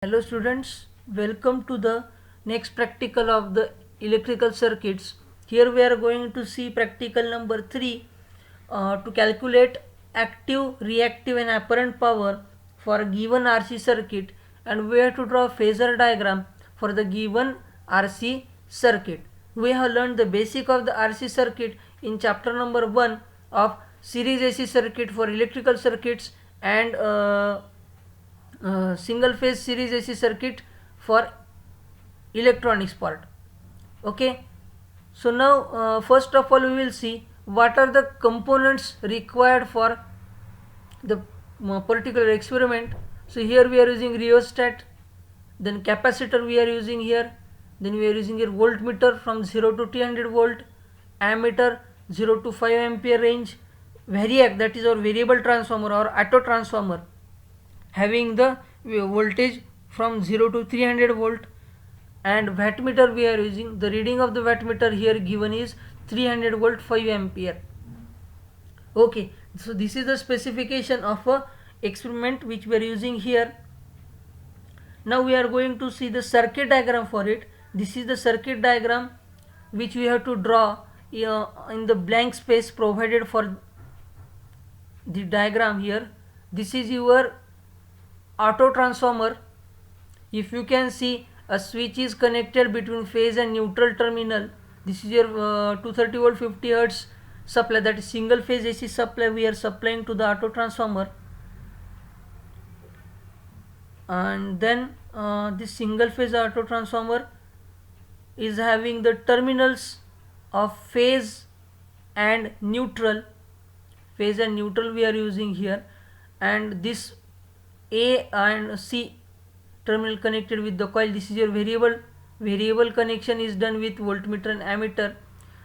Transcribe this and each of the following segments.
Hello students, welcome to the next practical of the electrical circuits. Here we are going to see practical number 3 to calculate active, reactive and apparent power for a given RC circuit, and we have to draw a phasor diagram for the given RC circuit. We have learned the basic of the RC circuit in chapter number 1 of series AC circuit for electrical circuits and single phase series AC circuit for electronics part. Okay, so now first of all we will see what are the components required for the particular experiment. So here we are using rheostat, then capacitor we are using here, then we are using here voltmeter from 0 to 300 volt, ammeter 0 to 5 ampere range, variac, that is our variable transformer or auto transformer, having the voltage from 0 to 300 volt, and wattmeter we are using. The reading of the wattmeter here given is 300 volt 5 ampere. Okay, so this is the specification of a experiment which we are using here. Now we are going to see the circuit diagram for it. This is the circuit diagram which we have to draw in the blank space provided for the diagram here. This is your auto transformer. If you can see, a switch is connected between phase and neutral terminal. This is your 230 volt 50 hertz supply, that is single phase AC supply we are supplying to the auto transformer. And then this single phase auto transformer is having the terminals of phase and neutral. Phase and neutral we are using here, and this A and C terminal connected with the coil. This is your variable connection is done with voltmeter and ammeter.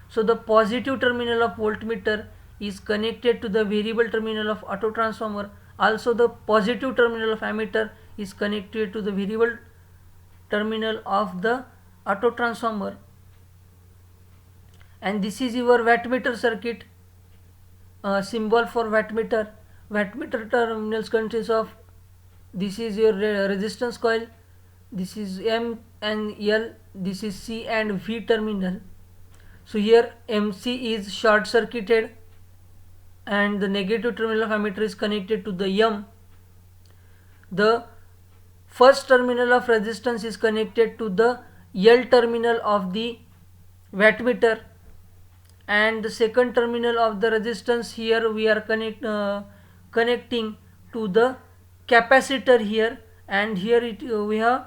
So the positive terminal of voltmeter is connected to the variable terminal of auto transformer. Also the positive terminal of ammeter is connected to the variable terminal of the auto transformer. And this is your wattmeter circuit, symbol for wattmeter. Wattmeter terminals consists of, this is your resistance coil, this is M and L, this is C and V terminal. So here MC is short circuited and the negative terminal of ammeter is connected to the M. The first terminal of resistance is connected to the L terminal of the wattmeter, and the second terminal of the resistance here we are connecting to the capacitor here, and here we have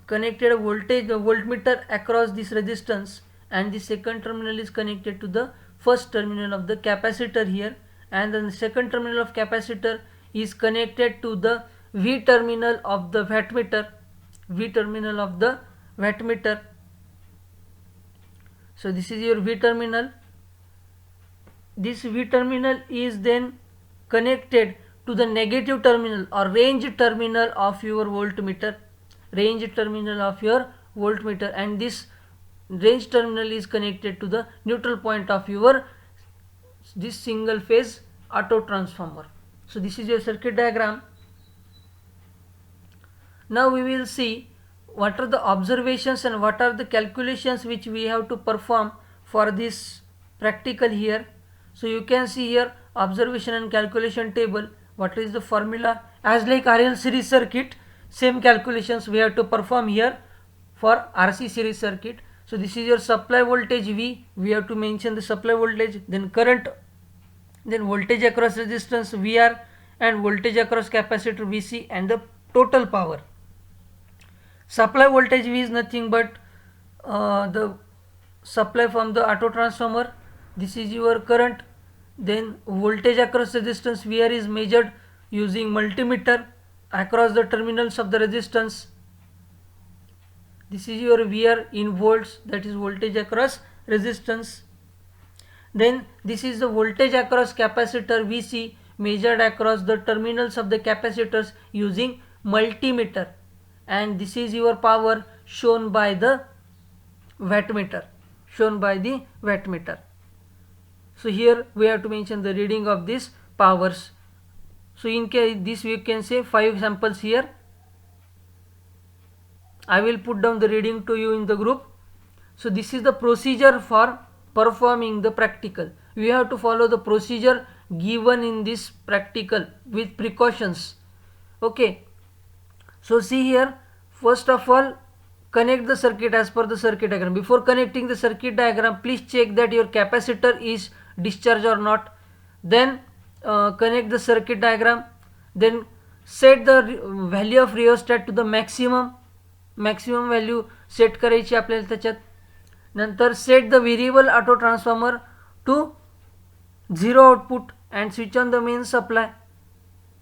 connected a voltmeter across this resistance, and the second terminal is connected to the first terminal of the capacitor here, and then the second terminal of capacitor is connected to the V terminal of the wattmeter. So this is your V terminal. This V terminal is then connected to the negative terminal or range terminal of your voltmeter, and this range terminal is connected to the neutral point of your this single phase auto transformer. So this is your circuit diagram. Now we will see what are the observations and what are the calculations which we have to perform for this practical here. So you can see here observation and calculation table. What is the formula? As like RL series circuit, same calculations we have to perform here for RC series circuit. So this is your supply voltage V, we have to mention the supply voltage, then current, then voltage across resistance VR, and voltage across capacitor VC, and the total power. Supply voltage V is nothing but the supply from the auto transformer. This is your current. Then voltage across resistance VR is measured using multimeter across the terminals of the resistance. This is your VR in volts, that is voltage across resistance. Then this is the voltage across capacitor VC measured across the terminals of the capacitors using multimeter, and this is your power shown by the wattmeter. So here we have to mention the reading of these powers. So in case this we can say 5 samples here, I will put down the reading to you in the group. So this is the procedure for performing the practical. We have to follow the procedure given in this practical with precautions. Okay. So see here, first of all, connect the circuit as per the circuit diagram. Before connecting the circuit diagram, please check that your capacitor is discharged or not. Then connect the circuit diagram. Then set the value of rheostat to the maximum value set करायची आपल्याला त्याच्यात. नंतर set the variable auto transformer to 0 output and switch on the main supply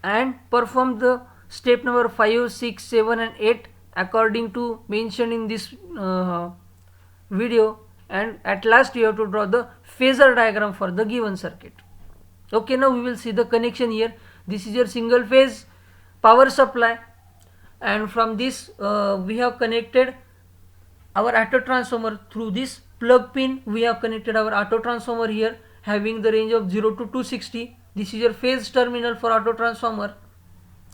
and perform the step number 5, 6, 7 and 8 according to mentioned in this video, and at last you have to draw the phasor diagram for the given circuit. Okay, now we will see the connection here. This is your single phase power supply, and from this we have connected our auto transformer through this plug pin. We have connected our auto transformer here having the range of 0 to 260. This is your phase terminal for auto transformer,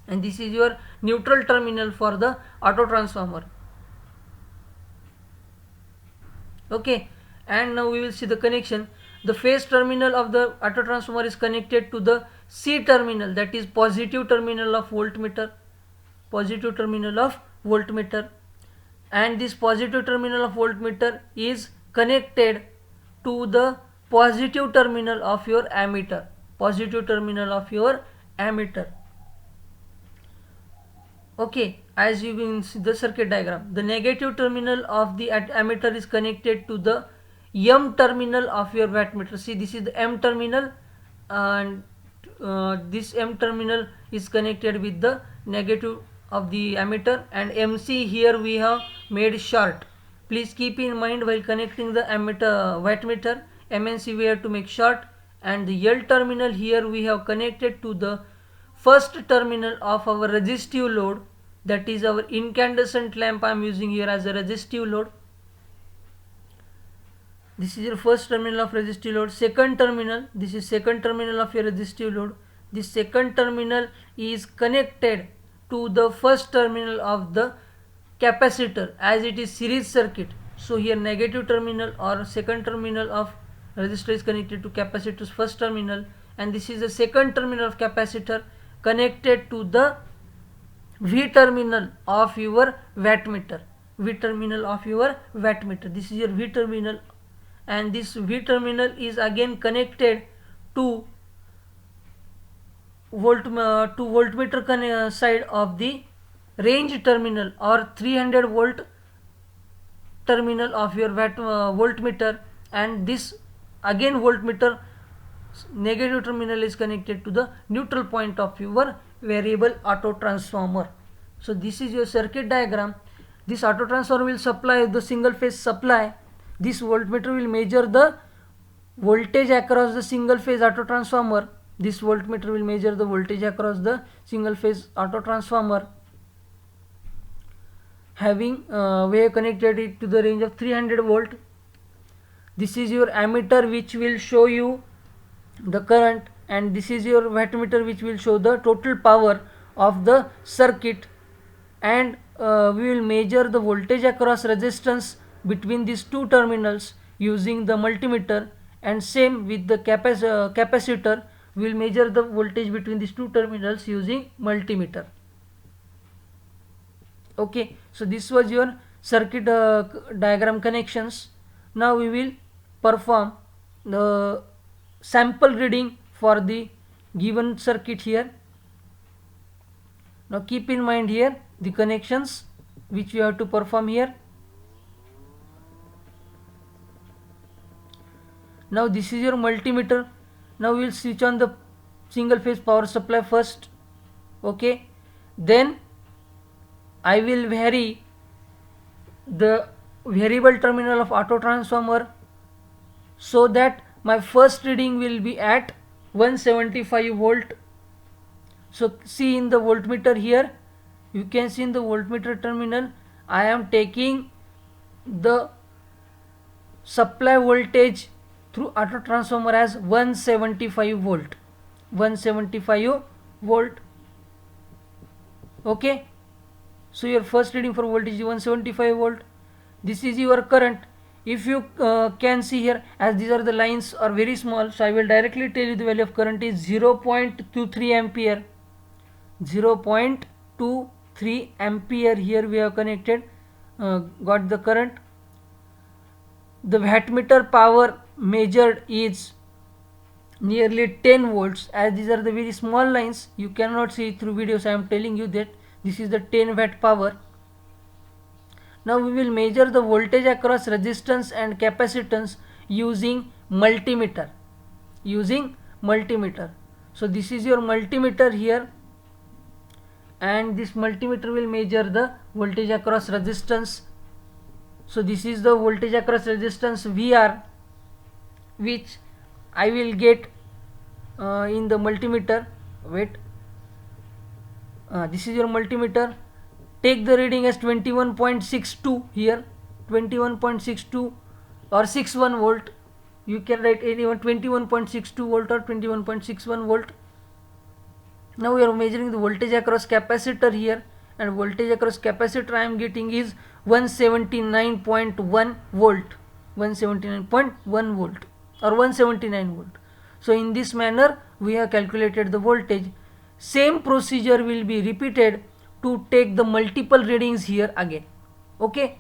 and this is your neutral terminal for the auto transformer. Okay, and now we will see the connection. The phase terminal of the auto transformer is connected to the C terminal, that is positive terminal of voltmeter, and this positive terminal of voltmeter is connected to the positive terminal of your ammeter, Okay, as you can see the circuit diagram, the negative terminal of the ammeter is connected to the M terminal of your wattmeter. See, this is the M terminal, and this M terminal is connected with the negative of the ammeter, and MC here we have made short. Please keep in mind while connecting the wattmeter, MNC we have to make short, and the L terminal here we have connected to the first terminal of our resistive load, that is our incandescent lamp I am using here as a resistive load. This is your first terminal of resistive load. Second terminal, this is second terminal of your resistive load. This second terminal is connected to the first terminal of the capacitor, as it is series circuit. So here negative terminal or second terminal of resistor is connected to capacitor's first terminal, and this is the second terminal of capacitor connected to the V terminal of your wattmeter. This is your V terminal, and this V terminal is again connected to voltmeter side of the range terminal or 300 volt terminal of your voltmeter, and this again voltmeter negative terminal is connected to the neutral point of your variable auto transformer. So this is your circuit diagram. This auto transformer will supply the single phase supply. This voltmeter will measure the voltage across the single phase auto transformer. This voltmeter will measure the voltage across the single phase auto transformer, having we have connected it to the range of 300 volt. This is your ammeter which will show you the current, and this is your wattmeter which will show the total power of the circuit, and we will measure the voltage across resistance between these two terminals using the multimeter, and same with the capacitor, we will measure the voltage between these two terminals using multimeter. Okay, so this was your circuit diagram connections. Now we will perform the sample reading for the given circuit here. Now keep in mind here the connections which you have to perform here. Now this is your multimeter. Now we will switch on the single phase power supply first. Okay, then I will vary the variable terminal of auto transformer so that my first reading will be at 175 volt. So see in the voltmeter here, you can see in the voltmeter terminal I am taking the supply voltage through auto transformer as 175 volt. Okay, So your first reading for voltage is 175 volt. This is your current. If you can see here, as these are the lines are very small, so I will directly tell you the value of current is 0.23 ampere. 0.23 ampere here we have connected, got the current. The wattmeter power measured is nearly 10 volts. As these are the very small lines, you cannot see through videos. I am telling you that this is the 10 watt power. Now we will measure the voltage across resistance and capacitance using multimeter. So this is your multimeter here, and this multimeter will measure the voltage across resistance. So this is the voltage across resistance VR, which I will get in the multimeter. Wait, this is your multimeter. Take the reading as 21.62 here, 21.62 or 61 volt. You can write anyone, 21.62 volt or 21.61 volt. Now we are measuring the voltage across capacitor here, and voltage across capacitor I am getting is 179.1 volt, 179.1 volt or 179 volt. So in this manner we have calculated the voltage. Same procedure will be repeated to take the multiple readings here again. Okay,